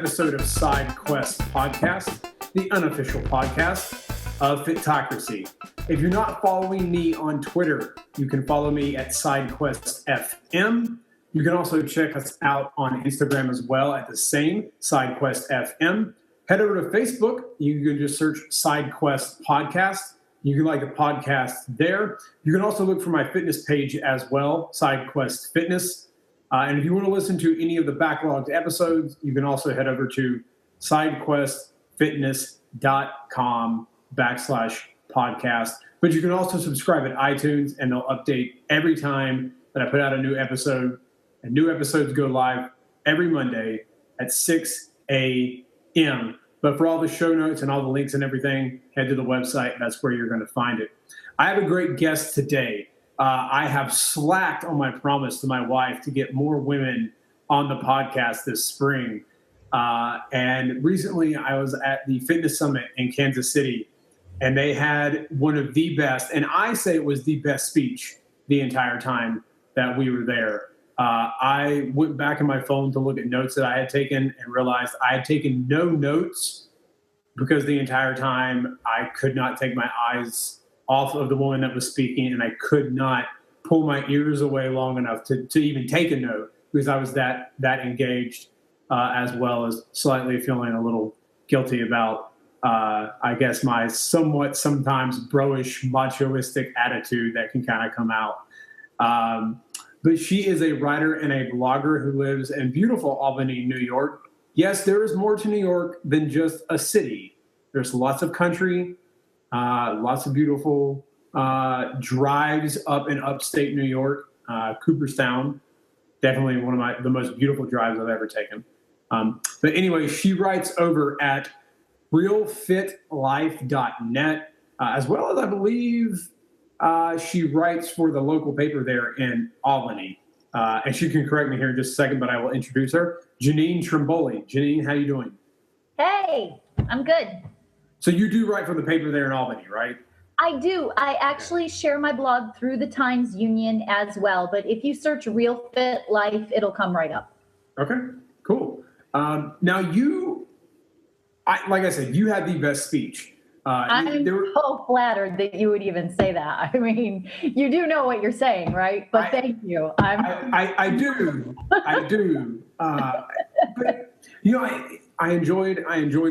episode of Side Quest Podcast, the unofficial podcast of Fitocracy. If you're not following me on Twitter, you can follow me at SideQuestFM. You can also check us out on Instagram as well at the same SideQuestFM. Head over to Facebook. You can just search SideQuest Podcast. You can like the podcast there. You can also look for my fitness page as well, SideQuest Fitness. And if you want to listen to any of the backlogged episodes, you can also head over to sidequestfitness.com/podcast. But you can also subscribe at iTunes, and they'll update every time that I put out a new episode. And new episodes go live every Monday at 6 a.m. But for all the show notes and all the links and everything, head to the website. That's where you're going to find it. I have a great guest today. I have slacked on my promise to my wife to get more women on the podcast this spring. And recently I was at the Fitness Summit in Kansas City, and they had one of the best, and I say it was the best speech the entire time that we were there. I went back in my phone to look at notes that I had taken and realized I had taken no notes because the entire time I could not take my eyes off of the woman that was speaking, and I could not pull my ears away long enough to even take a note because I was that engaged, as well as slightly feeling a little guilty about, I guess, my somewhat sometimes bro-ish, machoistic attitude that can kind of come out. But she is a writer and a blogger who lives in beautiful Albany, New York. Yes, there is more to New York than just a city. There's lots of country, lots of beautiful drives up in upstate New York. Cooperstown, definitely one of the most beautiful drives I've ever taken. But anyway, she writes over at realfitlife.net, as well as I believe she writes for the local paper there in Albany. And she can correct me here in just a second, but I will introduce her. Jeannine Trimboli. Jeannine, how you doing? Hey, I'm good. So you do write for the paper there in Albany, right? I do. I actually share my blog through the Times Union as well. But if you search Real Fit Life, it'll come right up. Okay, cool. Now like I said, you had the best speech. I'm so flattered that you would even say that. I mean, you do know what you're saying, right? But thank you. I do. But I enjoyed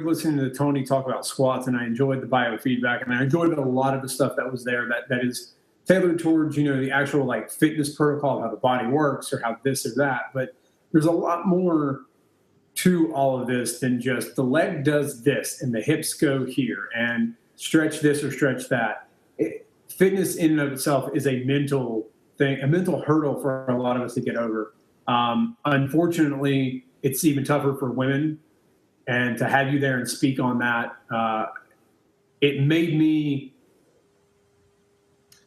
listening to Tony talk about squats, and I enjoyed the biofeedback, and I enjoyed a lot of the stuff that was there that is tailored towards, the actual like fitness protocol, how the body works or how this or that. But there's a lot more to all of this than just the leg does this and the hips go here and stretch this or stretch that. Fitness in and of itself is a mental thing, a mental hurdle for a lot of us to get over. Unfortunately, it's even tougher for women. And to have you there and speak on that, it made me,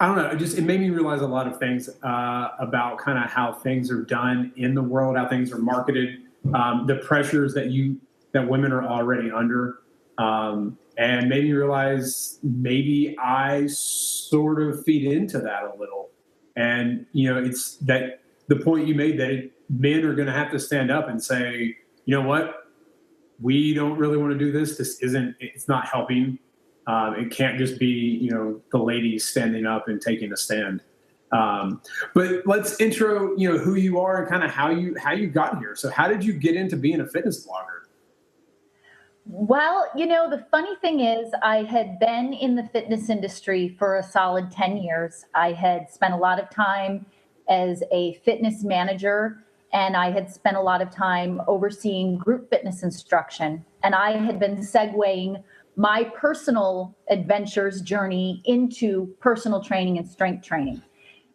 I don't know, it made me realize a lot of things about kind of how things are done in the world, how things are marketed, the pressures that women are already under, and made me realize maybe I sort of feed into that a little. And, it's that the point you made that men are going to have to stand up and say, you know what? We don't really want to do this. It's not helping. It can't just be, the ladies standing up and taking a stand. But let's intro, who you are and kind of how you got here. So how did you get into being a fitness blogger? Well, the funny thing is I had been in the fitness industry for a solid 10 years. I had spent a lot of time as a fitness manager, and I had spent a lot of time overseeing group fitness instruction. And I had been segueing my personal adventures journey into personal training and strength training.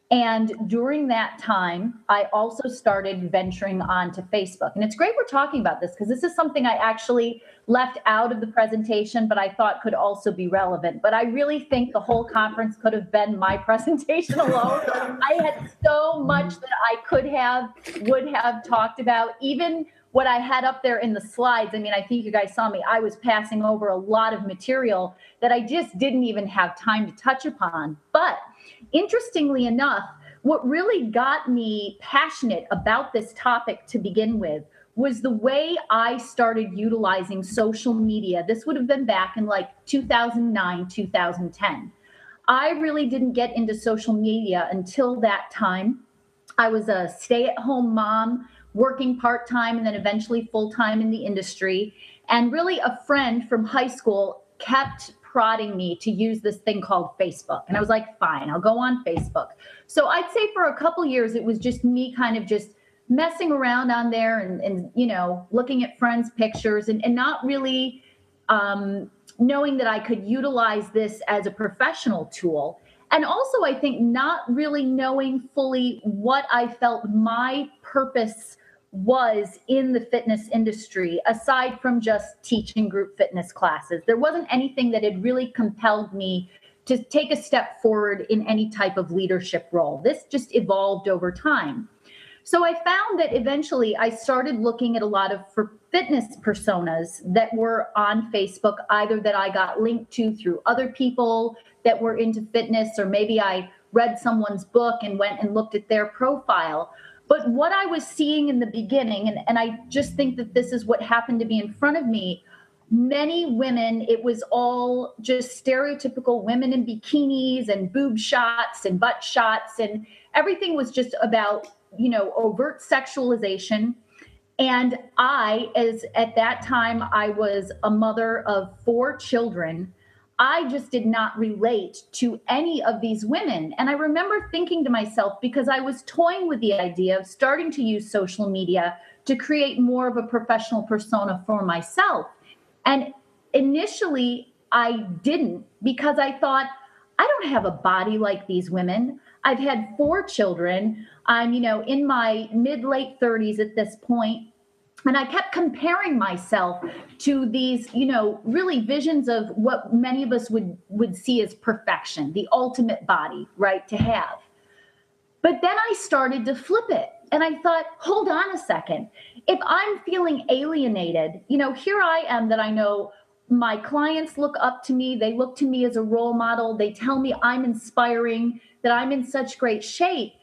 And during that time, I also started venturing onto Facebook. And it's great we're talking about this because this is something I actually left out of the presentation, but I thought could also be relevant. But I really think the whole conference could have been my presentation alone. I had so much that I would have talked about, even what I had up there in the slides. I mean, I think you guys saw me. I was passing over a lot of material that I just didn't even have time to touch upon. But interestingly enough, what really got me passionate about this topic to begin with was the way I started utilizing social media. This would have been back in like 2009, 2010. I really didn't get into social media until that time. I was a stay-at-home mom, working part-time and then eventually full-time in the industry. And really a friend from high school kept prodding me to use this thing called Facebook. And I was like, fine, I'll go on Facebook. So I'd say for a couple years, it was just me kind of just messing around on there and you know, looking at friends' pictures and not really knowing that I could utilize this as a professional tool. And also, I think not really knowing fully what I felt my purpose was in the fitness industry, aside from just teaching group fitness classes. There wasn't anything that had really compelled me to take a step forward in any type of leadership role. This just evolved over time. So I found that eventually I started looking at a lot of fitness personas that were on Facebook, either that I got linked to through other people that were into fitness, or maybe I read someone's book and went and looked at their profile. But what I was seeing in the beginning, and I just think that this is what happened to be in front of me, many women, it was all just stereotypical women in bikinis and boob shots and butt shots, and everything was just about, you know, overt sexualization. And at that time, I was a mother of 4 children. I just did not relate to any of these women. And I remember thinking to myself, because I was toying with the idea of starting to use social media to create more of a professional persona for myself. And initially, I didn't, because I thought, I don't have a body like these women. I've had 4 children. I'm, you know, in my mid-late 30s at this point. And I kept comparing myself to these, you know, really visions of what many of us would see as perfection, the ultimate body, right, to have. But then I started to flip it. And I thought, hold on a second. If I'm feeling alienated, you know, here I am that I know my clients look up to me. They look to me as a role model. They tell me I'm inspiring, that I'm in such great shape.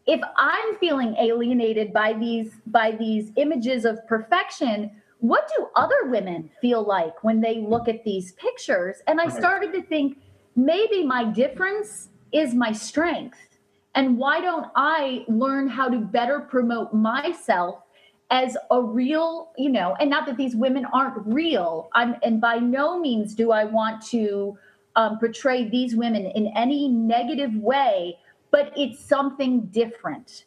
If I'm feeling alienated by these images of perfection, what do other women feel like when they look at these pictures? And I started to think, maybe my difference is my strength. And why don't I learn how to better promote myself as a real, you know, and not that these women aren't real. And by no means do I want to portray these women in any negative way, but it's something different.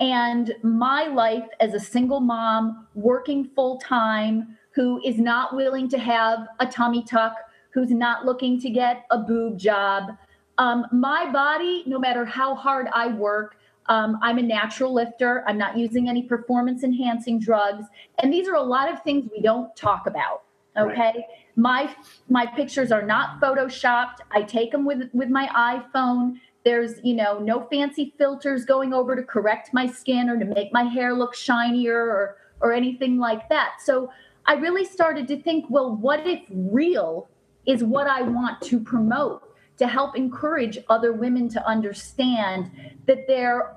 And my life as a single mom, working full time, who is not willing to have a tummy tuck, who's not looking to get a boob job, my body, no matter how hard I work, I'm a natural lifter. I'm not using any performance enhancing drugs. And these are a lot of things we don't talk about. Okay. Right. My pictures are not photoshopped. I take them with my iPhone. There's, you know, no fancy filters going over to correct my skin or to make my hair look shinier or anything like that. So I really started to think, well, what if real is what I want to promote, to help encourage other women to understand that there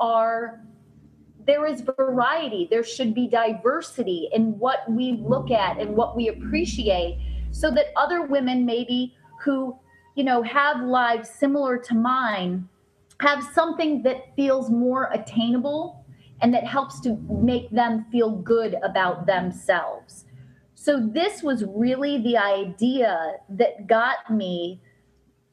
is variety. There should be diversity in what we look at and what we appreciate, so that other women maybe who, you know, have lives similar to mine have something that feels more attainable and that helps to make them feel good about themselves. So this was really the idea that got me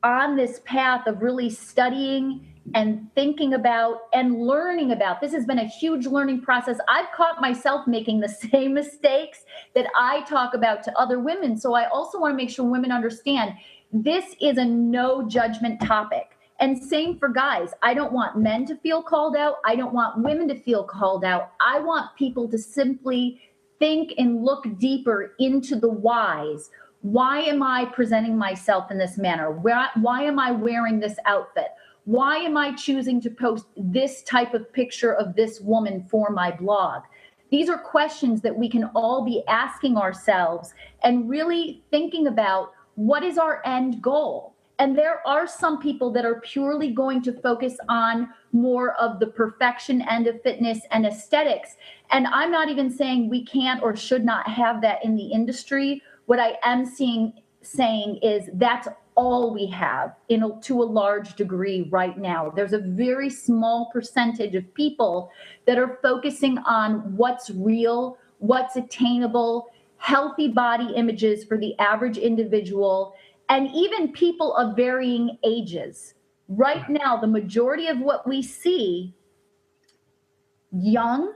on this path of really studying and thinking about and learning about. This has been a huge learning process. I've caught myself making the same mistakes that I talk about to other women. So I also want to make sure women understand this is a no judgment topic. And same for guys. I don't want men to feel called out. I don't want women to feel called out. I want people to simply think and look deeper into the whys. Why am I presenting myself in this manner? Why am I wearing this outfit? Why am I choosing to post this type of picture of this woman for my blog? These are questions that we can all be asking ourselves and really thinking about, what is our end goal? And there are some people that are purely going to focus on more of the perfection end of fitness and aesthetics. And I'm not even saying we can't or should not have that in the industry. What I am saying is that's all we have to a large degree right now. There's a very small percentage of people that are focusing on what's real, what's attainable, healthy body images for the average individual, and even people of varying ages. Right now, the majority of what we see, young,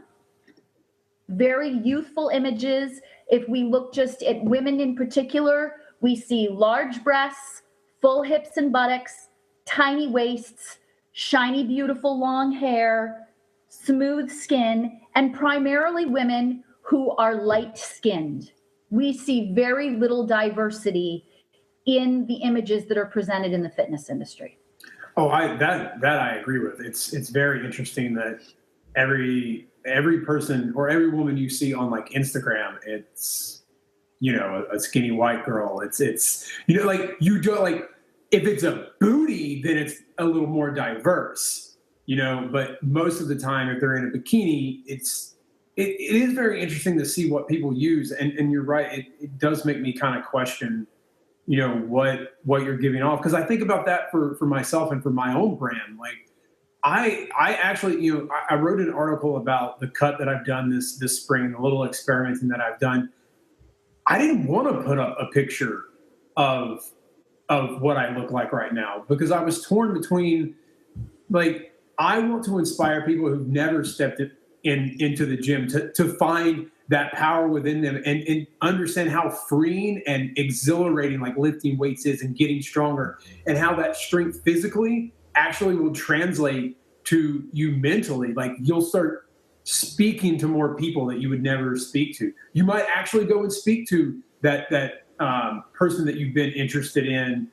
very youthful images. If we look just at women in particular, we see large breasts, full hips and buttocks, tiny waists, shiny, beautiful long hair, smooth skin, and primarily women who are light-skinned. We see very little diversity in the images that are presented in the fitness industry. Oh, that I agree with. It's very interesting that every person or every woman you see on like Instagram, it's a skinny white girl. It's like you do like if it's a booty, then it's a little more diverse, But most of the time, if they're in a bikini, it is very interesting to see what people use. And you're right, it does make me kind of question what you're giving off, because I think about that for myself and for my own brand. Like I actually I wrote an article about the cut that I've done this spring, the little experimenting that I've done. I didn't want to put up a picture of what I look like right now, because I was torn between, like, I want to inspire people who've never stepped into the gym to find that power within them and understand how freeing and exhilarating like lifting weights is and getting stronger, and how that strength physically actually will translate to you mentally. Like you'll start speaking to more people that you would never speak to. You might actually go and speak to that person that you've been interested in,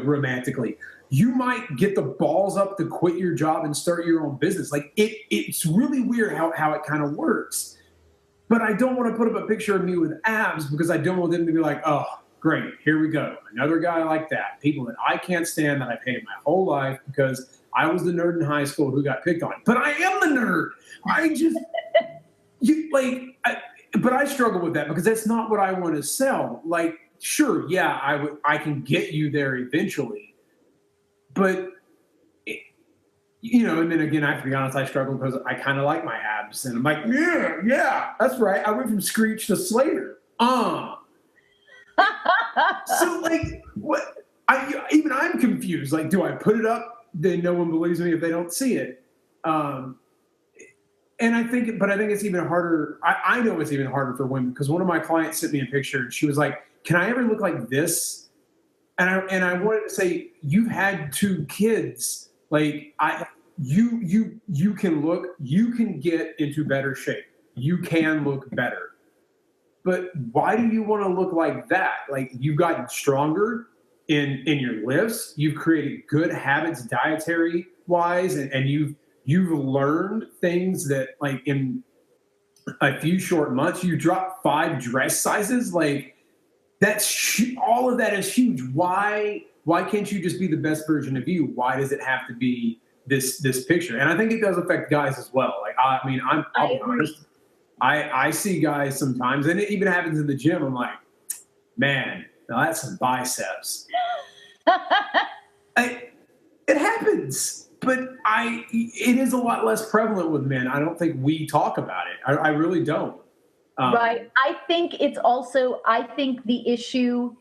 romantically. You might get the balls up to quit your job and start your own business. Like it's really weird how it kind of works. But I don't want to put up a picture of me with abs, because I don't want them to be like, oh, great, here we go. Another guy like that. People that I can't stand, that I've hated my whole life because I was the nerd in high school who got picked on. But I am the nerd. But I struggle with that because that's not what I want to sell. Like, sure, yeah, I can get you there eventually. But and then again, I have to be honest, I struggle because I kind of like my abs, and I'm like, yeah, that's right. I went from Screech to Slater. So like, what? I'm confused. Like, do I put it up? Then no one believes me if they don't see it. And I think it's even harder. I know it's even harder for women, because one of my clients sent me a picture and she was like, "Can I ever look like this?" And I wanted to say, "You've had 2 kids. Like you can get into better shape. You can look better. But why do you want to look like that? Like, you've gotten stronger in your lifts. You've created good habits dietary wise, and you've learned things that, like, in a few short months, you dropped 5 dress sizes. Like, all of that is huge. Why can't you just be the best version of you? Why does it have to be this picture? And I think it does affect guys as well. Like, I'll be honest. I see guys sometimes, and it even happens in the gym. I'm like, man, now that's some biceps. It happens, but it is a lot less prevalent with men. I don't think we talk about it. I really don't. Right. I think the issue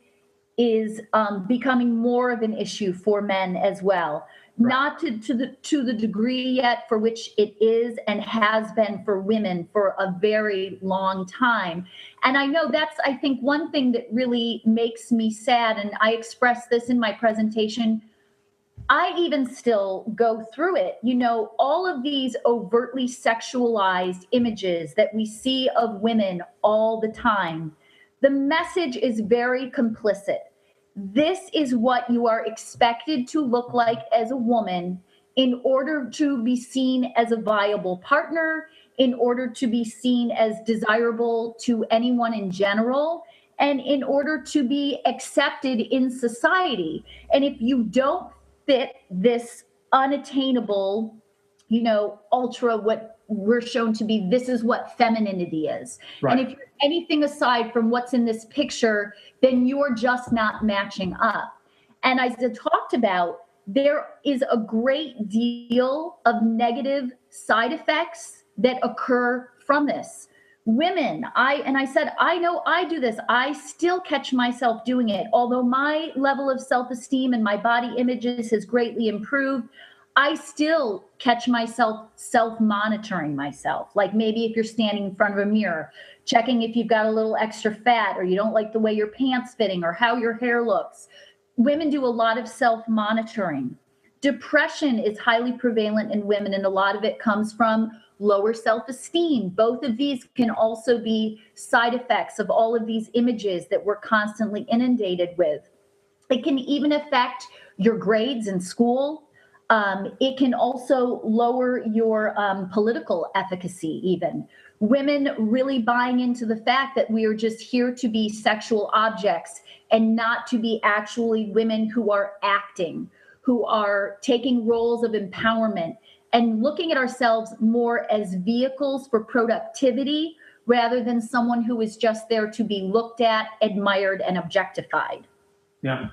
is becoming more of an issue for men as well. Right. Not to the degree yet for which it is and has been for women for a very long time. And I know that's, I think, one thing that really makes me sad, and I expressed this in my presentation. I even still go through it. All of these overtly sexualized images that we see of women all the time, the message is very complicit. This is what you are expected to look like as a woman in order to be seen as a viable partner, in order to be seen as desirable to anyone in general. and in order to be accepted in society. And if you don't fit this unattainable, ultra, what we're shown to be, this is what femininity is. Right. And if you're anything aside from what's in this picture, then you're just not matching up. And as I talked about, there is a great deal of negative side effects that occur from this. Women, I know I do this. I still catch myself doing it. Although my level of self-esteem and my body images has greatly improved, I still catch myself self-monitoring myself. Like maybe if you're standing in front of a mirror, checking if you've got a little extra fat, or you don't like the way your pants fitting, or how your hair looks. Women do a lot of self-monitoring. Depression is highly prevalent in women, and a lot of it comes from lower self-esteem. Both of these can also be side effects of all of these images that we're constantly inundated with. It can even affect your grades in school. It can also lower your political efficacy even. Women really buying into the fact that we are just here to be sexual objects and not to be actually women who are acting, who are taking roles of empowerment and looking at ourselves more as vehicles for productivity rather than someone who is just there to be looked at, admired, and objectified. Yeah.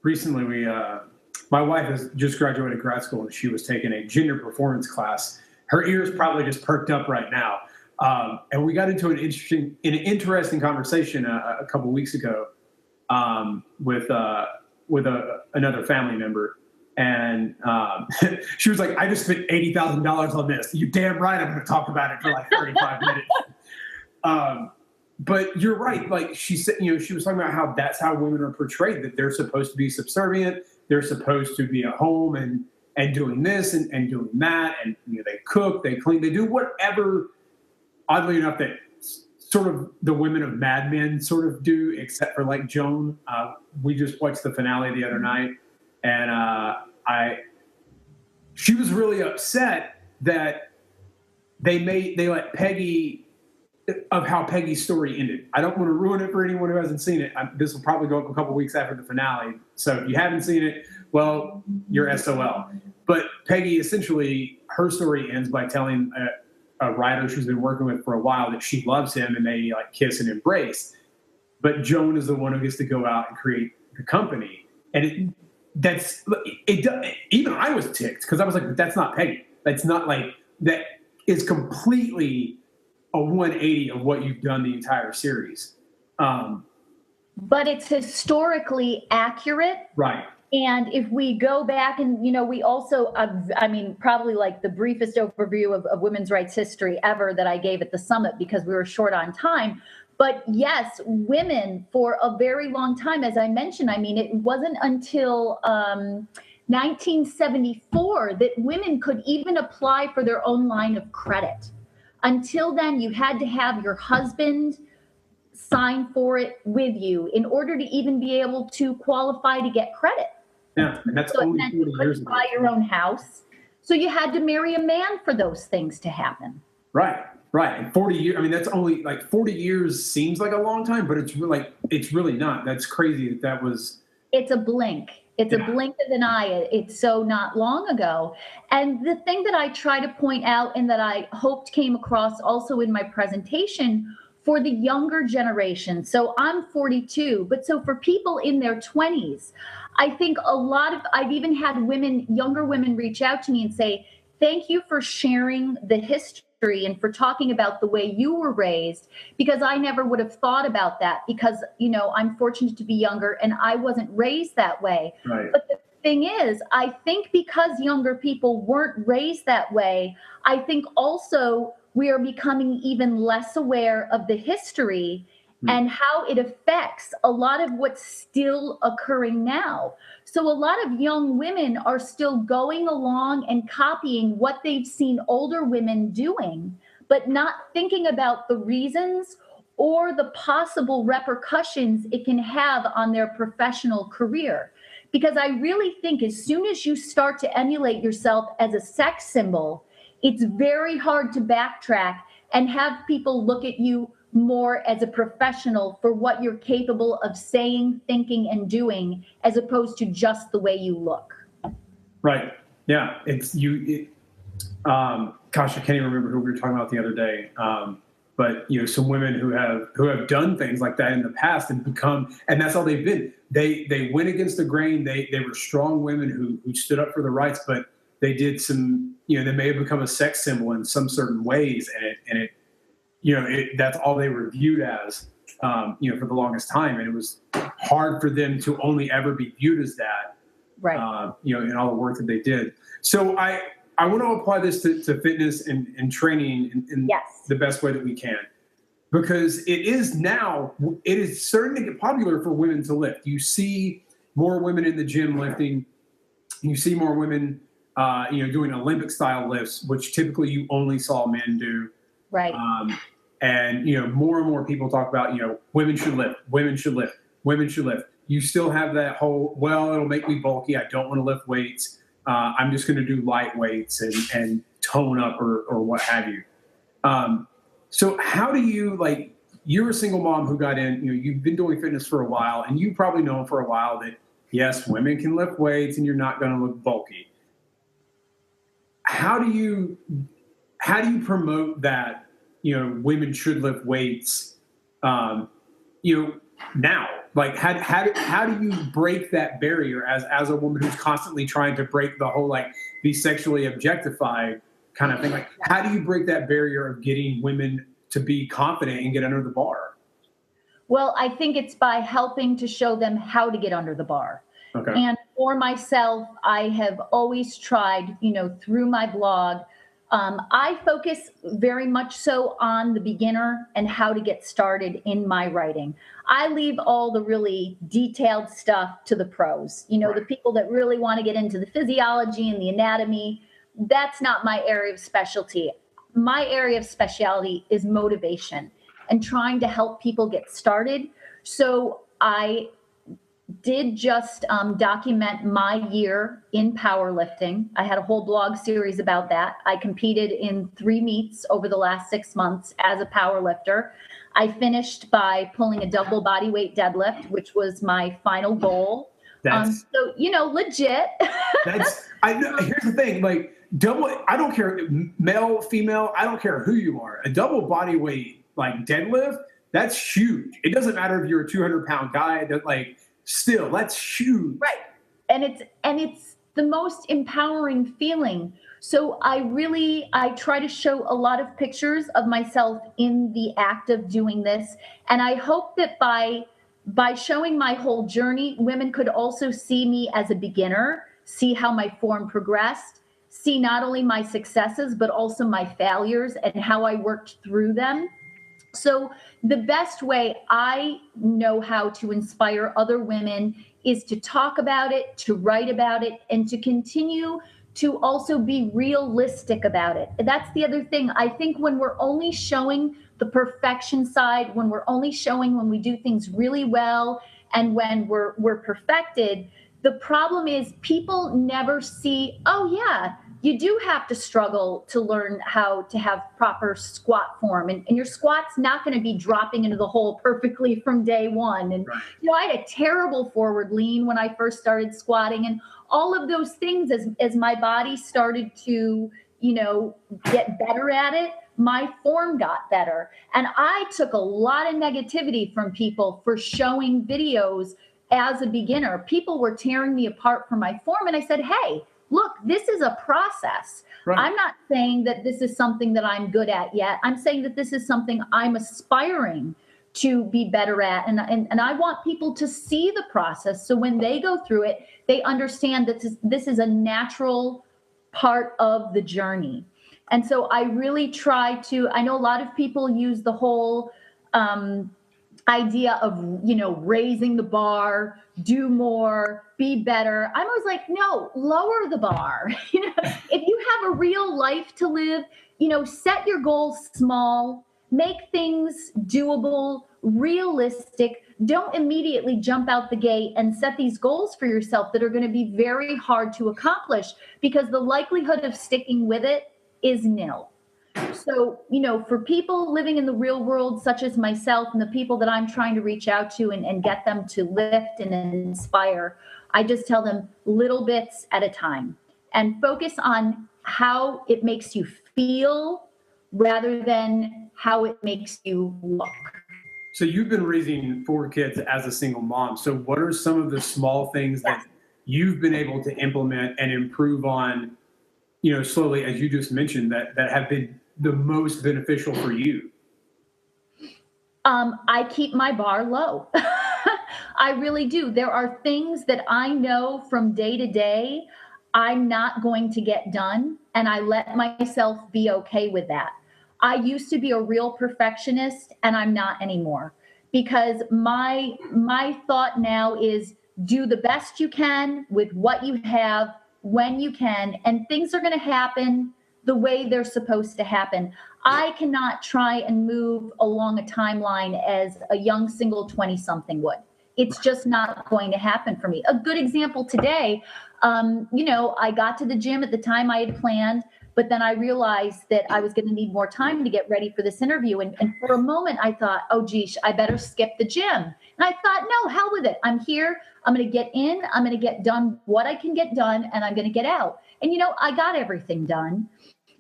Recently, my wife has just graduated grad school and she was taking a gender performance class. Her ears probably just perked up right now. And we got into an interesting conversation a couple of weeks ago with another family member. And she was like, I just spent $80,000 on this. You damn right I'm going to talk about it for like 35 minutes. But you're right. Like she said, she was talking about how that's how women are portrayed, that they're supposed to be subservient. They're supposed to be at home and doing this and doing that. And they cook, they clean, they do whatever, oddly enough, that sort of the women of Mad Men sort of do, except for like Joan. We just watched the finale the other night. And she was really upset that they let Peggy, of how Peggy's story ended. I don't want to ruin it for anyone who hasn't seen it. This will probably go up a couple weeks after the finale. So if you haven't seen it, well, you're SOL. But Peggy, essentially, her story ends by telling a writer she's been working with for a while that she loves him and they like kiss and embrace. But Joan is the one who gets to go out and create the company. And even I was ticked because I was like, that's not Peggy. That's not like, that is completely a 180 of what you've done the entire series. But it's historically accurate. Right. And if we go back and, we also, probably like the briefest overview of women's rights history ever that I gave at the summit because we were short on time. But yes, women for a very long time, as I mentioned, it wasn't until 1974 that women could even apply for their own line of credit. Until then, you had to have your husband sign for it with you in order to even be able to qualify to get credit. Yeah, and that's only 40 years ago. Buy your own house. So you had to marry a man for those things to happen. Right. And 40 years, that's only like 40 years seems like a long time, but it's really not. That's crazy that was. It's a blink. It's a blink of an eye. It's so not long ago. And the thing that I try to point out and that I hoped came across also in my presentation for the younger generation. So I'm 42, but so for people in their 20s, I think I've even had younger women reach out to me and say, thank you for sharing the history and for talking about the way you were raised, because I never would have thought about that because, I'm fortunate to be younger and I wasn't raised that way. Right. But the thing is, I think because younger people weren't raised that way, I think also we are becoming even less aware of the history and how it affects a lot of what's still occurring now. So a lot of young women are still going along and copying what they've seen older women doing, but not thinking about the reasons or the possible repercussions it can have on their professional career. Because I really think as soon as you start to emulate yourself as a sex symbol, it's very hard to backtrack and have people look at you more as a professional for what you're capable of saying, thinking, and doing, as opposed to just the way you look. Right. Yeah. Gosh, I can't even remember who we were talking about the other day. But some women who have done things like that in the past and that's all they've been. They went against the grain. They were strong women who stood up for the rights, but they did some, they may have become a sex symbol in some certain ways. And that's all they were viewed as, for the longest time. And it was hard for them to only ever be viewed as that, right. In all the work that they did. So I want to apply this to fitness and training in yes. the best way that we can, because it is starting to get popular for women to lift. You see more women in the gym lifting. You see more women, doing Olympic style lifts, which typically you only saw men do. Right. And more and more people talk about, women should lift, women should lift, women should lift. You still have that whole, well, it'll make me bulky. I don't want to lift weights. I'm just going to do light weights and tone up or what have you. So how do you, you're a single mom who got in, you've been doing fitness for a while, and you probably know for a while that, yes, women can lift weights and you're not going to look bulky. How do you promote that, women should lift weights, now? Like, how do you break that barrier as a woman who's constantly trying to break the whole, be sexually objectified kind of thing? Like, how do you break that barrier of getting women to be confident and get under the bar? Well, I think it's by helping to show them how to get under the bar. Okay. And for myself, I have always tried, through my blog, I focus very much so on the beginner and how to get started in my writing. I leave all the really detailed stuff to the pros, Right. The people that really want to get into the physiology and the anatomy. That's not my area of specialty. My area of specialty is motivation and trying to help people get started. So I did just document my year in powerlifting. I had a whole blog series about that. I competed in 3 meets over the last 6 months as a powerlifter. I finished by pulling a double body weight deadlift, which was my final goal. That's legit. Here's the thing, double, I don't care, male, female, I don't care who you are. A double body weight, deadlift, that's huge. It doesn't matter if you're a 200-pound guy, still, that's huge. Right. And it's the most empowering feeling. So I try to show a lot of pictures of myself in the act of doing this. And I hope that by showing my whole journey, women could also see me as a beginner, see how my form progressed, see not only my successes, but also my failures and how I worked through them. So the best way I know how to inspire other women is to talk about it, to write about it, and to continue to also be realistic about it. That's the other thing. I think when we're only showing the perfection side, when we're only showing when we do things really well and when we're perfected, the problem is people never see, oh yeah, you do have to struggle to learn how to have proper squat form. And your squat's not going to be dropping into the hole perfectly from day one. And, right. I had a terrible forward lean when I first started squatting, and all of those things as my body started to, get better at it, my form got better. And I took a lot of negativity from people for showing videos as a beginner. People were tearing me apart for my form. And I said, hey, look, this is a process. Right. I'm not saying that this is something that I'm good at yet. I'm saying that this is something I'm aspiring to be better at. And I want people to see the process. So when they go through it, they understand that this is a natural part of the journey. And so I really try to, I know a lot of people use the whole idea of, raising the bar, do more, be better. I'm always like, no, lower the bar. If you have a real life to live, set your goals small, make things doable, realistic. Don't immediately jump out the gate and set these goals for yourself that are going to be very hard to accomplish, because the likelihood of sticking with it is nil. So, for people living in the real world, such as myself and the people that I'm trying to reach out to and get them to lift and inspire, I just tell them little bits at a time and focus on how it makes you feel rather than how it makes you look. So you've been raising 4 kids as a single mom. So what are some of the small things that you've been able to implement and improve on, slowly, as you just mentioned, that have been the most beneficial for you? I keep my bar low. I really do. There are things that I know from day to day I'm not going to get done, and I let myself be okay with that. I used to be a real perfectionist, and I'm not anymore, because my thought now is do the best you can with what you have when you can, and things are going to happen the way they're supposed to happen. I cannot try and move along a timeline as a young single 20-something would. It's just not going to happen for me. A good example today, I got to the gym at the time I had planned, but then I realized that I was going to need more time to get ready for this interview. And for a moment, I thought, oh, geez, I better skip the gym. And I thought, no, hell with it. I'm here. I'm going to get in. I'm going to get done what I can get done, and I'm going to get out. And, I got everything done.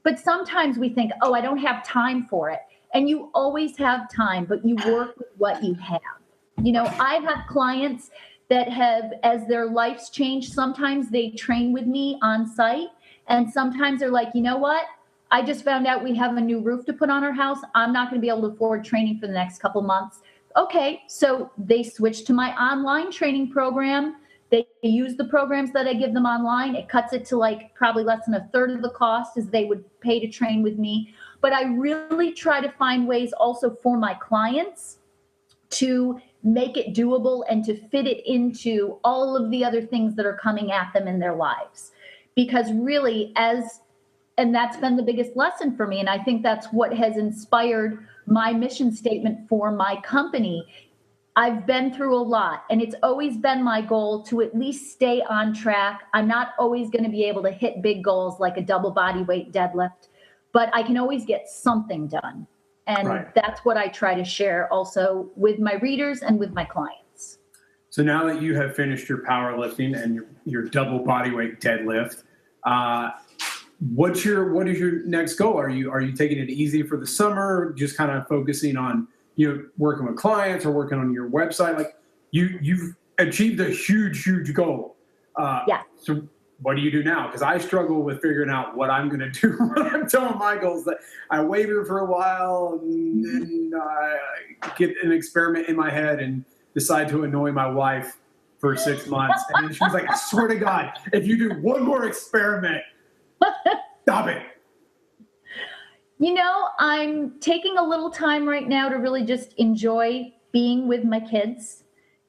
But sometimes we think, oh, I don't have time for it. And you always have time, but you work with what you have. I have clients that have, as their lives change, sometimes they train with me on site. And sometimes they're like, you know what? I just found out we have a new roof to put on our house. I'm not going to be able to afford training for the next couple months. Okay, so they switch to my online training program. They use the programs that I give them online. It cuts it to probably less than a third of the cost as they would pay to train with me. But I really try to find ways also for my clients to make it doable and to fit it into all of the other things that are coming at them in their lives. Because really, and that's been the biggest lesson for me. And I think that's what has inspired my mission statement for my company. I've been through a lot, and it's always been my goal to at least stay on track. I'm not always going to be able to hit big goals like a double body weight deadlift, but I can always get something done. And That's what I try to share also with my readers and with my clients. So now that you have finished your powerlifting and your double body weight deadlift, what is your next goal? Are you taking it easy for the summer, just kind of focusing on working with clients or working on your website? Like you've achieved a huge goal. So what do you do now? Because I struggle with figuring out what I'm going to do when I'm telling my goals. That I waver for a while and then I get an experiment in my head and decide to annoy my wife for 6 months. And then she's like, I swear to God, if you do one more experiment, stop it. I'm taking a little time right now to really just enjoy being with my kids.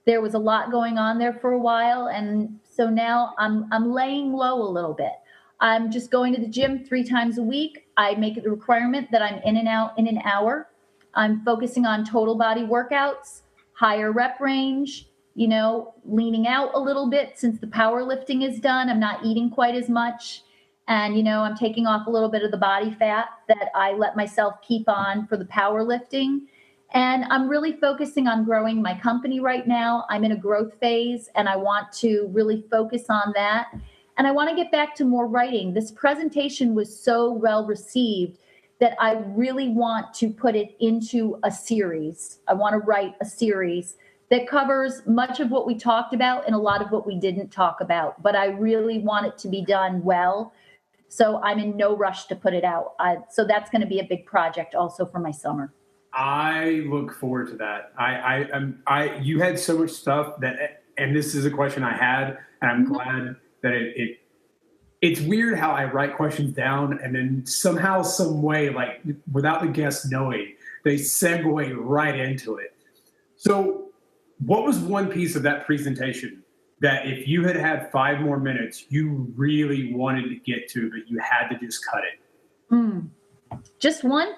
There was a lot going on there for a while, and so now I'm laying low a little bit. I'm just going to the gym 3 times a week. I make it a requirement that I'm in and out in an hour. I'm focusing on total body workouts, higher rep range, leaning out a little bit since the powerlifting is done. I'm not eating quite as much. And, I'm taking off a little bit of the body fat that I let myself keep on for the powerlifting. And I'm really focusing on growing my company right now. I'm in a growth phase and I want to really focus on that. And I want to get back to more writing. This presentation was so well received that I really want to put it into a series. I want to write a series that covers much of what we talked about and a lot of what we didn't talk about. But I really want it to be done well. So I'm in no rush to put it out. So that's going to be a big project also for my summer. I look forward to that. You had so much stuff and this is a question I had, and I'm glad that it's weird how I write questions down and then somehow, some way, like without the guests knowing, they segue right into it. So what was one piece of that presentation that if you had 5 more minutes, you really wanted to get to, but you had to just cut it? Just one?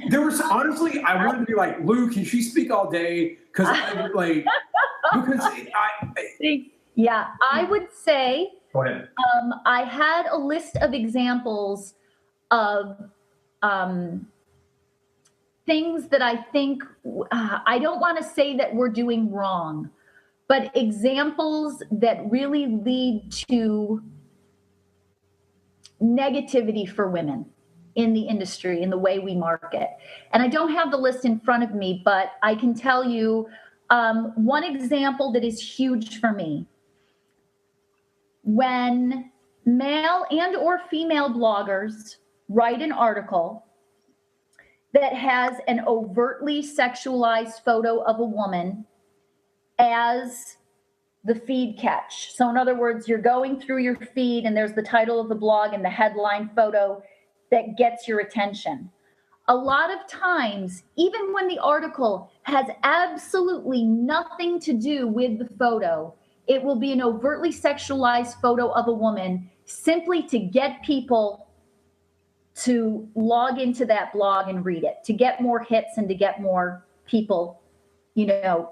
There was honestly, I wanted to be like, Lou, can she speak all day? Because yeah, I would say go ahead. I had a list of examples of things that I think, I don't want to say that we're doing wrong, but examples that really lead to negativity for women in the industry, in the way we market. And I don't have the list in front of me, but I can tell you one example that is huge for me. When male and or female bloggers write an article that has an overtly sexualized photo of a woman as the feed catch. So in other words, you're going through your feed and there's the title of the blog and the headline photo that gets your attention. A lot of times, even when the article has absolutely nothing to do with the photo, it will be an overtly sexualized photo of a woman simply to get people to log into that blog and read it, to get more hits and to get more people,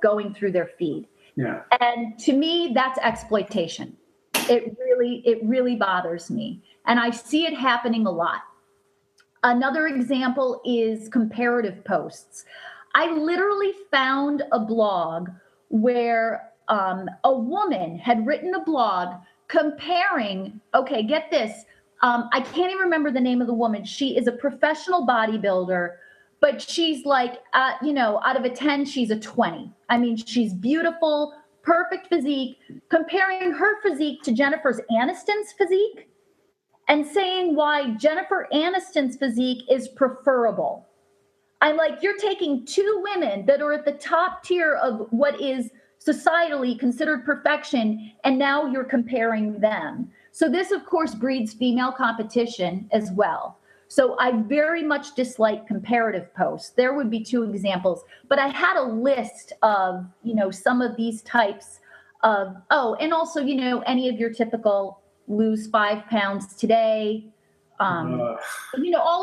going through their feed. Yeah. And to me, that's exploitation. It really bothers me. And I see it happening a lot. Another example is comparative posts. I literally found a blog where a woman had written a blog comparing, okay, get this. I can't even remember the name of the woman. She is a professional bodybuilder, but she's like, out of a 10, she's a 20. I mean, she's beautiful, perfect physique, comparing her physique to Jennifer Aniston's physique and saying why Jennifer Aniston's physique is preferable. I'm like, you're taking two women that are at the top tier of what is societally considered perfection, and now you're comparing them. So this, of course, breeds female competition as well. So I very much dislike comparative posts. There would be two examples, but I had a list of, some of these types of, and also, any of your typical lose 5 pounds today. All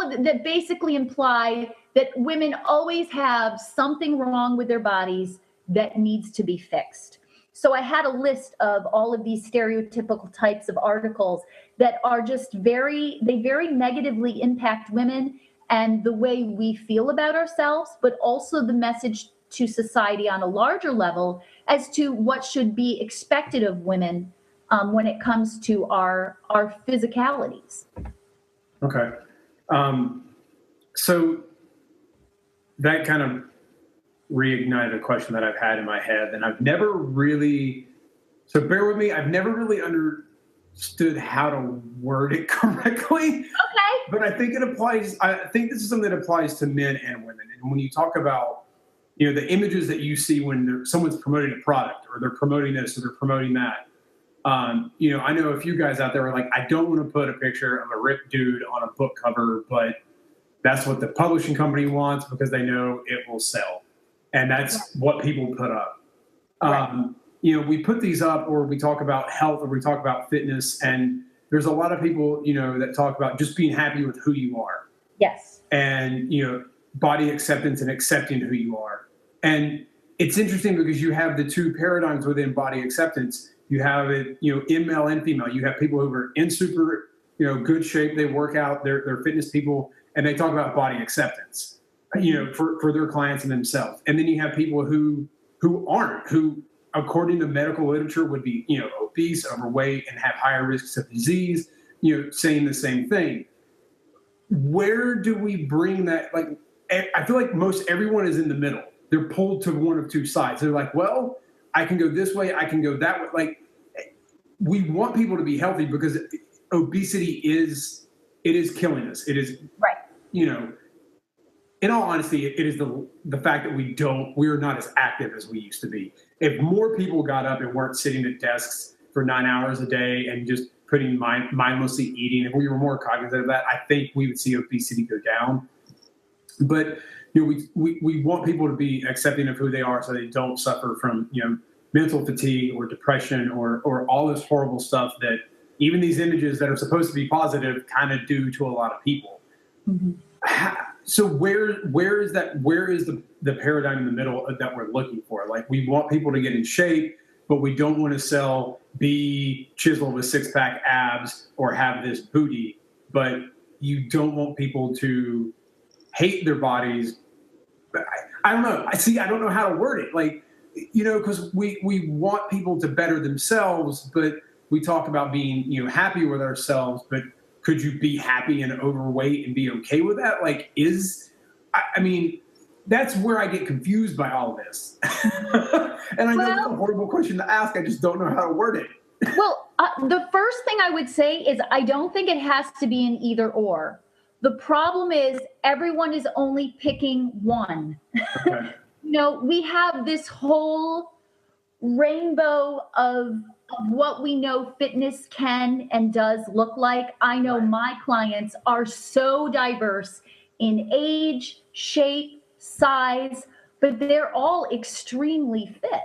of that basically imply that women always have something wrong with their bodies that needs to be fixed. So I had a list of all of these stereotypical types of articles that are just very negatively impact women and the way we feel about ourselves, but also the message to society on a larger level as to what should be expected of women when it comes to our physicalities. Okay. So that kind of reignited a question that I've had in my head, and I've never really, so bear with me, I've never really understood how to word it correctly. Okay. But I think this is something that applies to men and women. And when you talk about, the images that you see when someone's promoting a product or they're promoting this or they're promoting that, I know a few guys out there are like, I don't want to put a picture of a ripped dude on a book cover, but that's what the publishing company wants because they know it will sell. And that's what people put up. Right. We put these up or we talk about health or we talk about fitness. And there's a lot of people, that talk about just being happy with who you are. Yes. And, body acceptance and accepting who you are. And it's interesting because you have the two paradigms within body acceptance. You have it, in male and female. You have people who are in super, good shape. They work out. They're fitness people, and they talk about body acceptance, for their clients and themselves. And then you have people who aren't, who, according to medical literature, would be, obese, overweight, and have higher risks of disease. Saying the same thing. Where do we bring that? Like, I feel like most everyone is in the middle. They're pulled to one of two sides. They're like, well, I can go this way, I can go that way. Like, we want people to be healthy because obesity is killing us. It is, right. In all honesty, it is the fact that we're not as active as we used to be. If more people got up and weren't sitting at desks for 9 hours a day and just mindlessly eating, if we were more cognizant of that, I think we would see obesity go down. But we want people to be accepting of who they are so they don't suffer from mental fatigue or depression or all this horrible stuff that even these images that are supposed to be positive kind of do to a lot of people. Mm-hmm. So where is the paradigm in the middle that we're looking for? Like, we want people to get in shape, but we don't want to be chiseled with 6-pack abs or have this booty, but you don't want people to hate their bodies. But I don't know. I don't know how to word it. Like, because we want people to better themselves, but we talk about being, happy with ourselves, but could you be happy and overweight and be okay with that? Like, that's where I get confused by all this. And I know it's a horrible question to ask. I just don't know how to word it. Well, the first thing I would say is I don't think it has to be an either or. The problem is everyone is only picking one. Okay. We have this whole rainbow of what we know fitness can and does look like. I know my clients are so diverse in age, shape, size, but they're all extremely fit.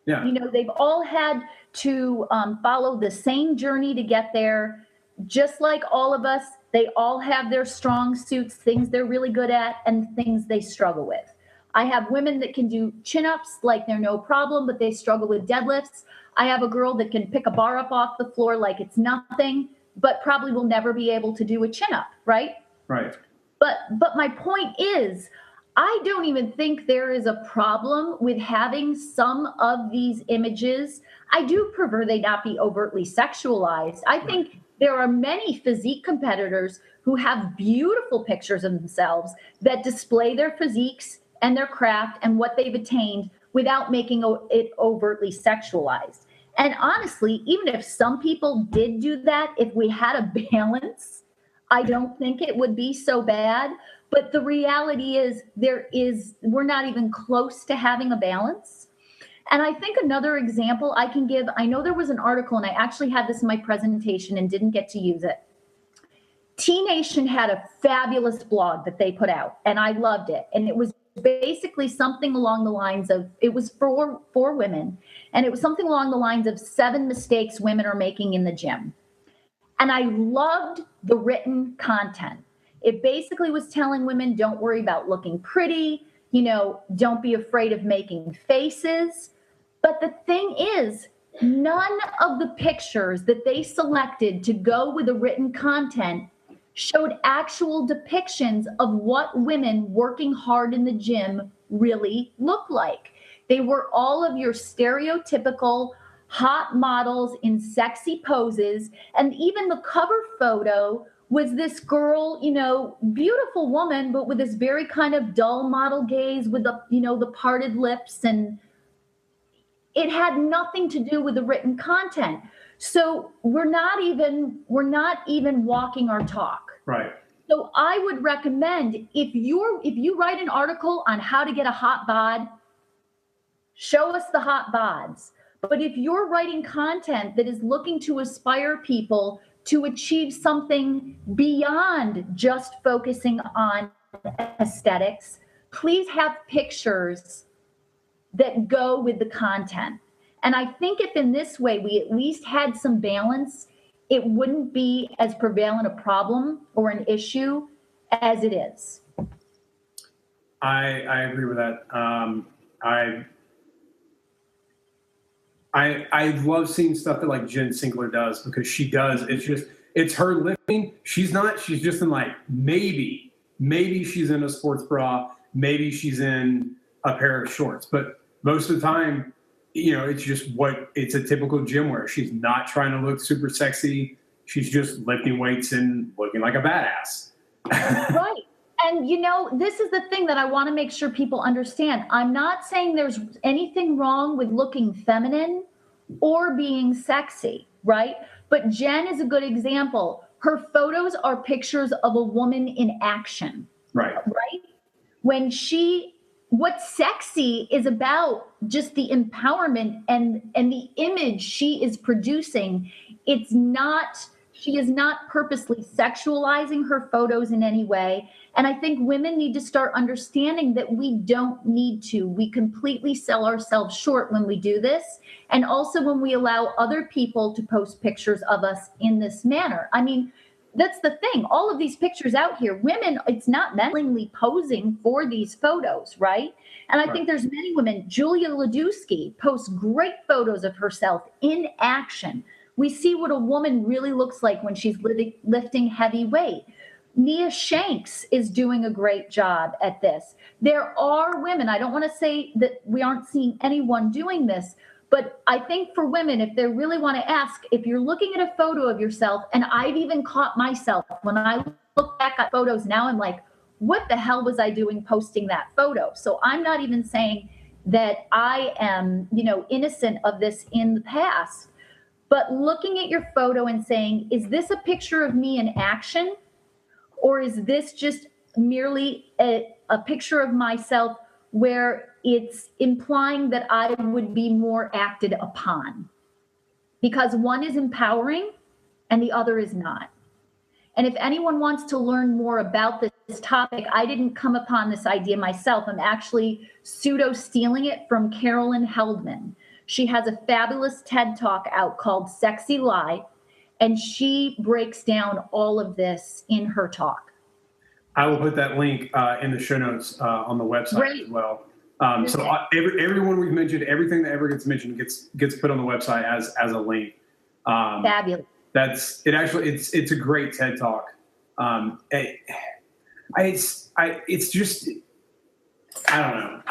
Yeah. They've all had to follow the same journey to get there. Just like all of us, they all have their strong suits, things they're really good at, and things they struggle with. I have women that can do chin-ups like they're no problem, but they struggle with deadlifts. I have a girl that can pick a bar up off the floor like it's nothing, but probably will never be able to do a chin-up, right? Right. But my point is, I don't even think there is a problem with having some of these images. I do prefer they not be overtly sexualized. I think there are many physique competitors who have beautiful pictures of themselves that display their physiques and their craft and what they've attained without making it overtly sexualized. And honestly, even if some people did do that, if we had a balance, I don't think it would be so bad. But the reality is we're not even close to having a balance. And I think another example I can give, I know there was an article, and I actually had this in my presentation and didn't get to use it. T-Nation had a fabulous blog that they put out, and I loved it. And it was basically something along the lines of, it was for women, and it was something along the lines of 7 mistakes women are making in the gym. And I loved the written content. It basically was telling women, don't worry about looking pretty, don't be afraid of making faces. But the thing is, none of the pictures that they selected to go with the written content showed actual depictions of what women working hard in the gym really look like. They were all of your stereotypical hot models in sexy poses. And even the cover photo was this girl, beautiful woman, but with this very kind of dull model gaze with the parted lips, and it had nothing to do with the written content. So we're not even walking our talk. Right. So I would recommend if you write an article on how to get a hot bod, show us the hot bods. But if you're writing content that is looking to inspire people to achieve something beyond just focusing on aesthetics, please have pictures that go with the content. And I think if in this way we at least had some balance, it wouldn't be as prevalent a problem or an issue as it is. I agree with that. I love seeing stuff that like Jen Sinkler does, because she does. It's her lifting. She's just in like, maybe she's in a sports bra. Maybe she's in a pair of shorts. But most of the time, it's a typical gym wear. She's not trying to look super sexy. She's just lifting weights and looking like a badass. Right. And, this is the thing that I want to make sure people understand. I'm not saying there's anything wrong with looking feminine or being sexy, right? But Jen is a good example. Her photos are pictures of a woman in action. Right. Right? What's sexy is about just the empowerment and the image she is producing. She is not purposely sexualizing her photos in any way. And I think women need to start understanding that we don't need to. We completely sell ourselves short when we do this. And also when we allow other people to post pictures of us in this manner. I mean, that's the thing. All of these pictures out here, women, it's not mentally posing for these photos, right? And I think there's many women. Julia Ladusky posts great photos of herself in action. We see what a woman really looks like when she's lifting heavy weight. Nia Shanks is doing a great job at this. There are women, I don't want to say that we aren't seeing anyone doing this, but I think for women, if they really want to ask, if you're looking at a photo of yourself, and I've even caught myself when I look back at photos now, I'm like, what the hell was I doing posting that photo? So I'm not even saying that I am, innocent of this in the past, but looking at your photo and saying, is this a picture of me in action? Or is this just merely a picture of myself where it's implying that I would be more acted upon? Because one is empowering and the other is not. And if anyone wants to learn more about this topic, I didn't come upon this idea myself. I'm actually pseudo-stealing it from Carolyn Heldman. She has a fabulous TED Talk out called Sexy Lie, and she breaks down all of this in her talk. I will put that link in the show notes on the website as well. So everyone we've mentioned, everything that ever gets mentioned gets put on the website as a link. Fabulous. It's a great TED Talk. It's just, I don't know.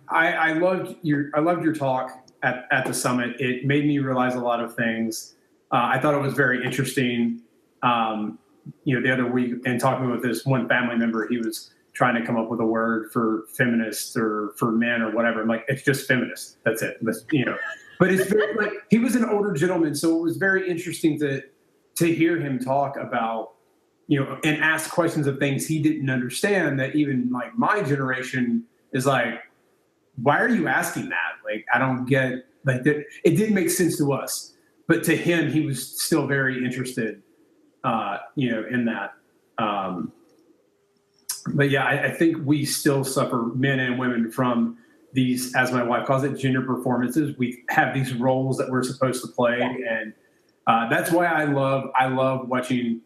I loved your talk at the summit. It made me realize a lot of things. I thought it was very interesting. The other week, and talking with this one family member, he was trying to come up with a word for feminist or for men or whatever. I'm like, it's just feminist. That's it. But it's very he was an older gentleman, so it was very interesting to hear him talk about, and ask questions of things he didn't understand, that even like my generation is like, why are you asking that? Like, I don't get, like, that. It didn't make sense to us, but to him, he was still very interested, in that. But yeah, I think we still suffer, men and women, from these, as my wife calls it, gender performances. We have these roles that we're supposed to play, and that's why I love watching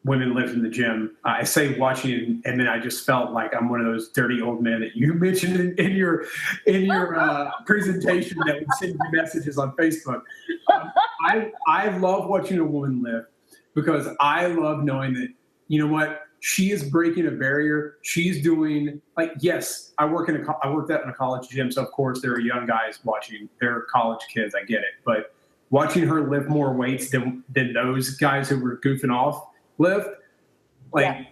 women lift in the gym. I say watching, and then I just felt like I'm one of those dirty old men that you mentioned in your presentation that would send you messages on Facebook. I love watching a woman lift, because I love knowing that, you know what, she is breaking a barrier. She's doing, like, yes, I worked out in a college gym, so of course there are young guys watching. They're college kids, I get it, but watching her lift more weights than those guys who were goofing off lift, I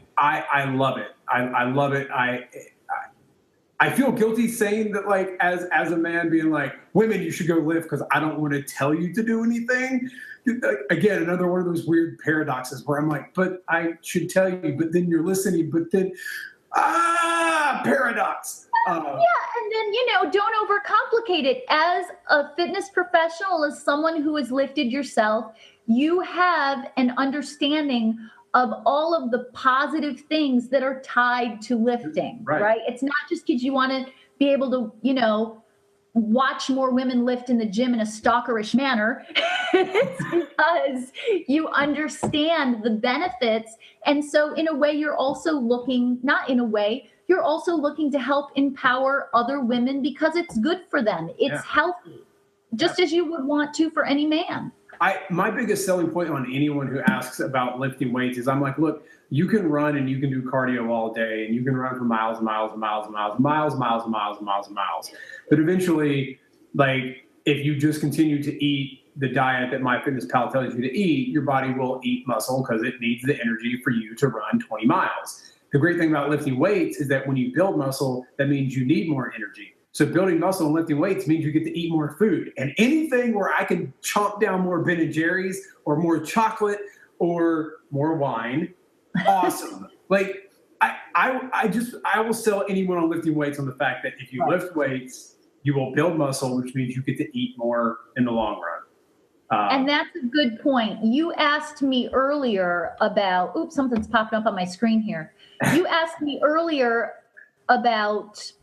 love it. I love it. I feel guilty saying that, like, as a man, being like, women, you should go lift, because I don't want to tell you to do anything. Again, another one of those weird paradoxes where I'm like, but I should tell you, but then you're listening, but then, paradox. And then, don't overcomplicate it. As a fitness professional, as someone who has lifted yourself, you have an understanding of all of the positive things that are tied to lifting, right? It's not just because you want to be able to, watch more women lift in the gym in a stalkerish manner. It's because you understand the benefits. And so in a way, you're also looking to help empower other women, because it's good for them. It's healthy, just as you would want to for any man. My biggest selling point on anyone who asks about lifting weights is, I'm like, look, you can run and you can do cardio all day, and you can run for miles and miles and miles and miles and miles and miles and miles and miles and miles. But eventually, like, if you just continue to eat the diet that MyFitnessPal tells you to eat, your body will eat muscle, because it needs the energy for you to run 20 miles. The great thing about lifting weights is that when you build muscle, that means you need more energy. So building muscle and lifting weights means you get to eat more food. And anything where I can chomp down more Ben & Jerry's or more chocolate or more wine, awesome. Like, I will sell anyone on lifting weights on the fact that if you lift weights, you will build muscle, which means you get to eat more in the long run. And that's a good point. You asked me earlier about, something's popping up on my screen here. You asked me earlier about,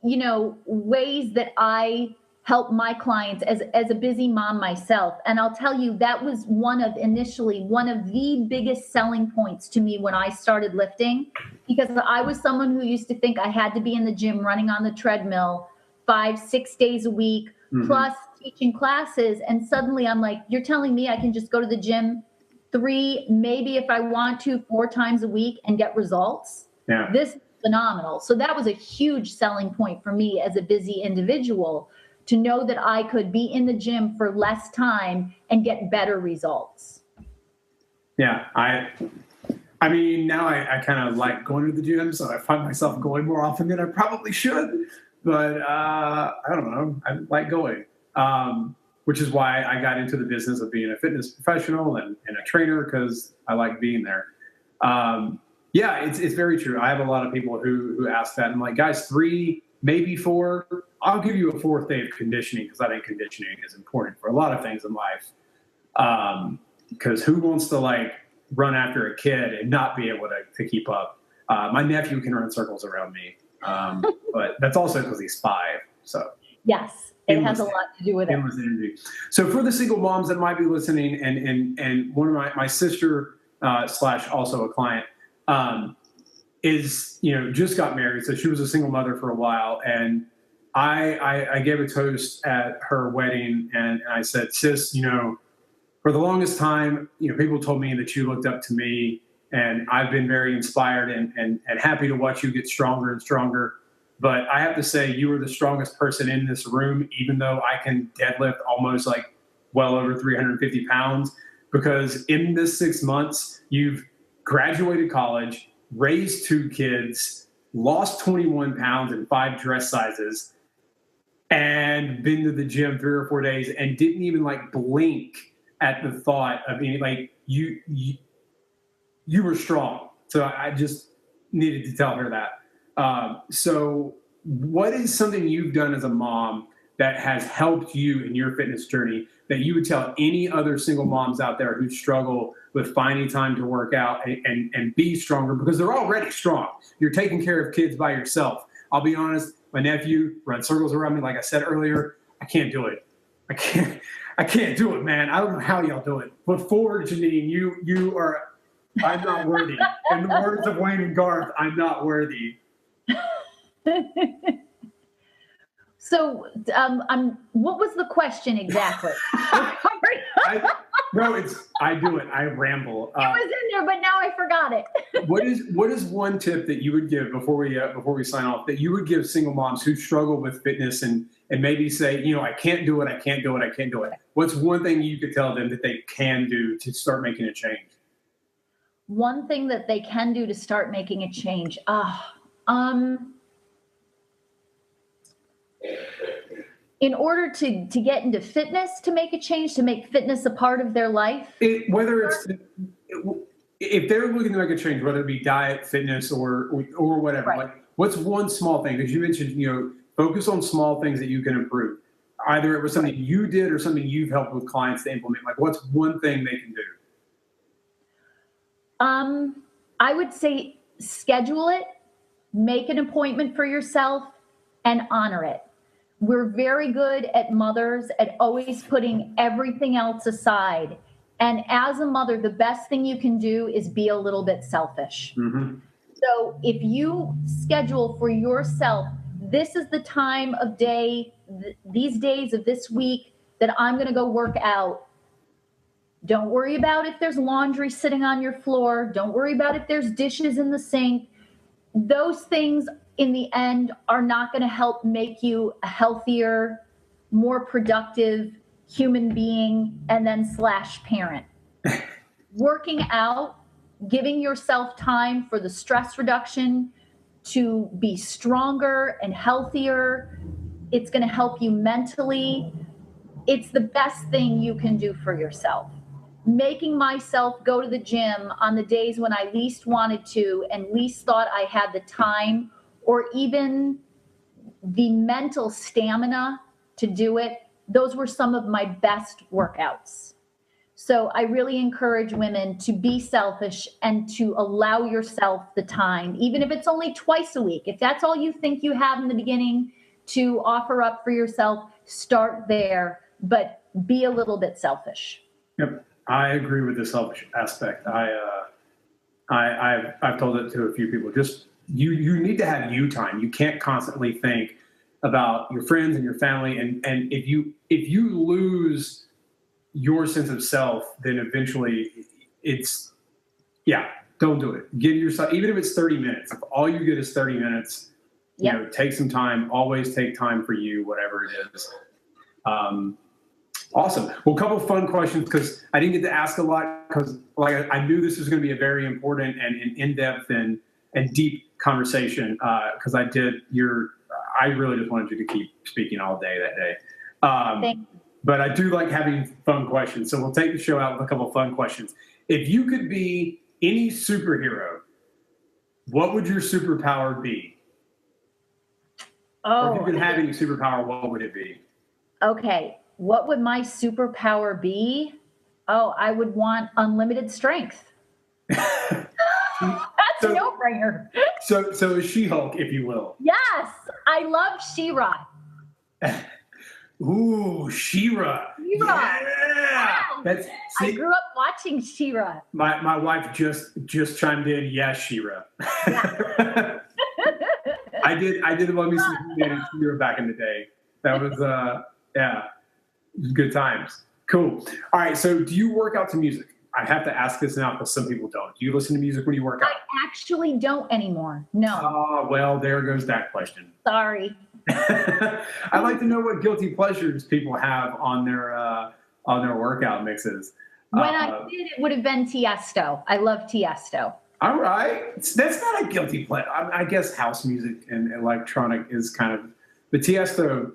ways that I help my clients as a busy mom myself. And I'll tell you, that was one of the biggest selling points to me when I started lifting, because I was someone who used to think I had to be in the gym running on the treadmill 5-6 days a week, plus teaching classes. And suddenly I'm like, you're telling me I can just go to the gym 3, maybe if I want to, 4 times a week and get results. Yeah. This is phenomenal. So that was a huge selling point for me as a busy individual, to know that I could be in the gym for less time and get better results. Yeah. I mean, now I kind of like going to the gym, so I find myself going more often than I probably should. But I don't know. I like going, which is why I got into the business of being a fitness professional and a trainer, because I like being there. Yeah, it's very true. I have a lot of people who ask that. I'm like, guys, 3, maybe 4. I'll give you a 4th day of conditioning, because I think conditioning is important for a lot of things in life. Because who wants to like run after a kid and not be able to keep up? My nephew can run circles around me, but that's also because he's 5. So yes, it has a lot to do with it. Energy. So for the single moms that might be listening, and one of my sister / also a client is just got married, so she was a single mother for a while, and I gave a toast at her wedding, and I said, sis, for the longest time, people told me that you looked up to me, and I've been very inspired and happy to watch you get stronger and stronger. But I have to say, you are the strongest person in this room, even though I can deadlift almost like well over 350 pounds, because in this 6 months, you've graduated college, raised 2 kids, lost 21 pounds in 5 dress sizes, and been to the gym 3 or 4 days and didn't even like blink at the thought of being like, you were strong. So I just needed to tell her that. So what is something you've done as a mom that has helped you in your fitness journey that you would tell any other single moms out there who struggle with finding time to work out and be stronger, because they're already strong? You're taking care of kids by yourself. I'll be honest, my nephew runs circles around me. Like I said earlier, I can't do it. I can't do it, man. I don't know how y'all do it. But forward, Jeannine, you are, I'm not worthy. In the words of Wayne and Garth, I'm not worthy. So, what was the question exactly? I do it. I ramble. It was in there, but now I forgot it. What is one tip that you would give before we sign off, that you would give single moms who struggle with fitness and maybe say, I can't do it. What's one thing you could tell them that they can do to start making a change? One thing that they can do to start making a change. In order to get into fitness, to make a change, to make fitness a part of their life. If they're looking to make a change, whether it be diet, fitness, or whatever, right. Like what's one small thing? Because you mentioned, focus on small things that you can improve. Either it was something you did or something you've helped with clients to implement. Like what's one thing they can do? I would say schedule it, make an appointment for yourself, and honor it. We're very good at mothers at always putting everything else aside. And as a mother, the best thing you can do is be a little bit selfish. Mm-hmm. So if you schedule for yourself, this is the time of day, these days of this week that I'm going to go work out. Don't worry about if there's laundry sitting on your floor. Don't worry about if there's dishes in the sink. Those things in the end are not going to help make you a healthier, more productive human being and then / parent. Working out, giving yourself time for the stress reduction, to be stronger and healthier. It's going to help you mentally. It's the best thing you can do for yourself. Making myself go to the gym on the days when I least wanted to and least thought I had the time or even the mental stamina to do it, those were some of my best workouts. So I really encourage women to be selfish and to allow yourself the time, even if it's only twice a week. If that's all you think you have in the beginning to offer up for yourself, start there, but be a little bit selfish. Yep. I agree with the selfish aspect. I've told it to a few people. Just you need to have you time. You can't constantly think about your friends and your family. And if you lose your sense of self, then eventually it's, yeah, don't do it. Give yourself, even if it's 30 minutes, if all you get is 30 minutes, you know, take some time, always take time for you, whatever it is. Awesome. Well, a couple of fun questions, because I didn't get to ask a lot, because like I knew this was going to be a very important and in-depth and deep conversation, because I really just wanted you to keep speaking all day that day. But I do like having fun questions. So we'll take the show out with a couple of fun questions. If you could be any superhero, what would your superpower be? Or if you could have any superpower, what would it be? Okay. What would my superpower be? Oh, I would want unlimited strength. That's a no-brainer. So is She-Hulk, if you will. Yes, I love She-Ra. Ooh, She-Ra. She-Ra. Yeah. Yes. I grew up watching She-Ra. My wife just chimed in. Yes, She-Ra. Yeah. I did love me some She-Ra back in the day. That was good times. Cool. All right. So do you work out to music? I have to ask this now because some people don't. Do you listen to music when you work out? I actually don't anymore. No. Oh, well, there goes that question. Sorry. I'd like to know what guilty pleasures people have on their workout mixes. When I did, it would have been Tiesto. I love Tiesto. All right. That's not a guilty pleasure. I guess house music and electronic is kind of, but Tiesto,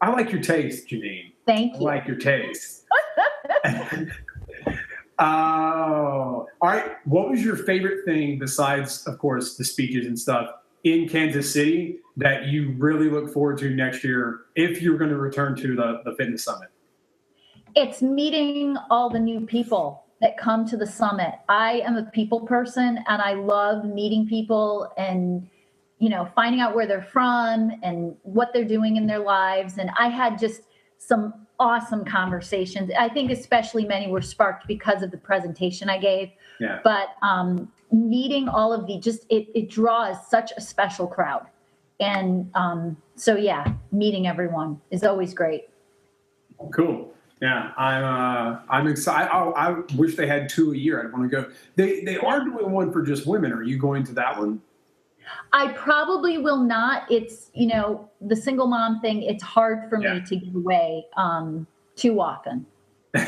I like your taste, Jeannine. Thank you. I like your taste. All right. What was your favorite thing besides, of course, the speeches and stuff in Kansas City that you really look forward to next year if you're going to return to the fitness summit? It's meeting all the new people that come to the summit. I am a people person, and I love meeting people and, you know, finding out where they're from and what they're doing in their lives. And I had just some awesome conversations. I think especially many were sparked because of the presentation I gave. Yeah. But meeting all of it draws such a special crowd. And so, yeah, meeting everyone is always great. Cool. Yeah, I'm excited. I wish they had 2 a year. I'd want to go. They are doing one for just women. Are you going to that one? I probably will not. It's, you know, the single mom thing. It's hard for me to give away too often. Got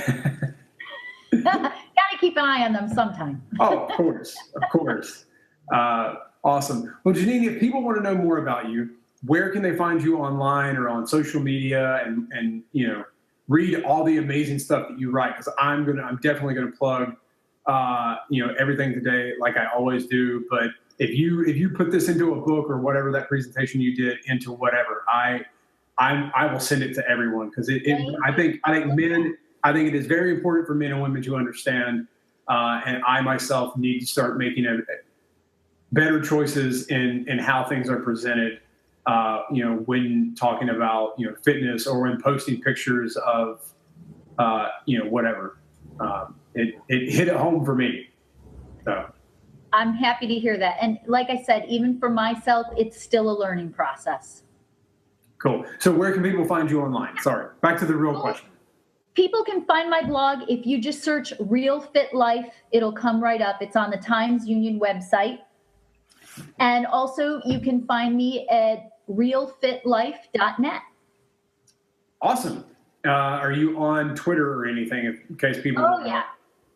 to keep an eye on them sometime. Oh, of course. Of course. Awesome. Well, Jeannine, if people want to know more about you, where can they find you online or on social media and you know, read all the amazing stuff that you write? Because I'm definitely gonna plug you know, everything today like I always do. But if you put this into a book or whatever that presentation you did into whatever, I will send it to everyone, because I think it is very important for men and women to understand, and I myself need to start making better choices in how things are presented. You know, when talking about, you know, fitness, or when posting pictures of, you know, whatever, it hit it home for me. So I'm happy to hear that. And like I said, even for myself, it's still a learning process. Cool. So where can people find you online? Sorry, back to the real question. People can find my blog. If you just search Real Fit Life, it'll come right up. It's on the Times Union website. And also you can find me at realfitlife.net. Awesome. Are you on Twitter or anything, in case people... Oh, yeah.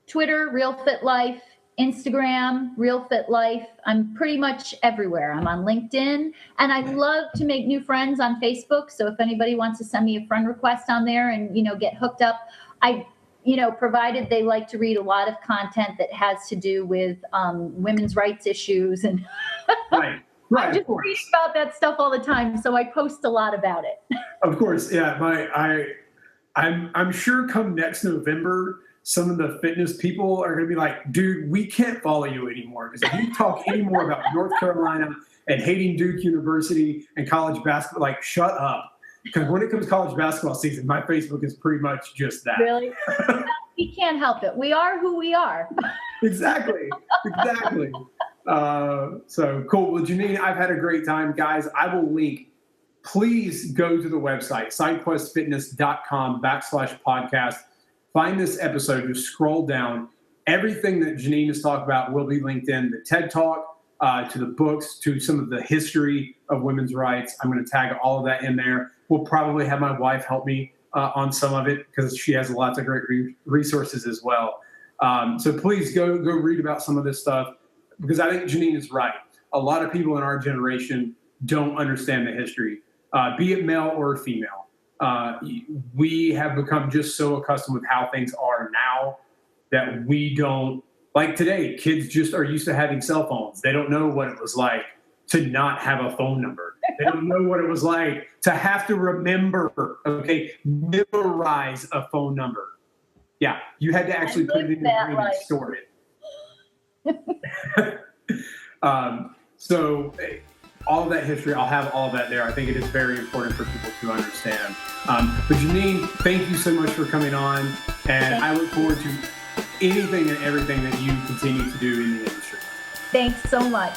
Twitter, Real Fit Life. Instagram, Real Fit Life. I'm pretty much everywhere. I'm on LinkedIn, and I love to make new friends on Facebook. So if anybody wants to send me a friend request on there and, you know, get hooked up, provided they like to read a lot of content that has to do with women's rights issues. And right. I just read about that stuff all the time. So I post a lot about it. Of course. Yeah. I'm sure come next November, some of the fitness people are going to be like, dude, we can't follow you anymore, because if you talk any more about North Carolina and hating Duke University and college basketball, like, shut up. Because when it comes to college basketball season, my Facebook is pretty much just that. Really? We can't help it. We are who we are. Exactly. So cool. Well, Jeannine, I've had a great time. Guys, I will link. Please go to the website, sidequestfitness.com/podcast. Find this episode, just scroll down. everything that Jeannine has talked about will be linked in the TED Talk, to the books, to some of the history of women's rights. I'm going to tag all of that in there. We'll probably have my wife help me on some of it because she has lots of great resources as well. So please go read about some of this stuff, because I think Jeannine is right. A lot of people in our generation don't understand the history, be it male or female. We have become just so accustomed with how things are now that we don't, like today, kids just are used to having cell phones. They don't know what it was like to not have a phone number. They don't know what it was like to have to memorize a phone number. Yeah, you had to actually put it in your brain and store it. So all of that history, I'll have all of that there. I think it is very important for people to understand. But Jeannine, thank you so much for coming on. And I look forward to anything and everything that you continue to do in the industry. Thanks so much.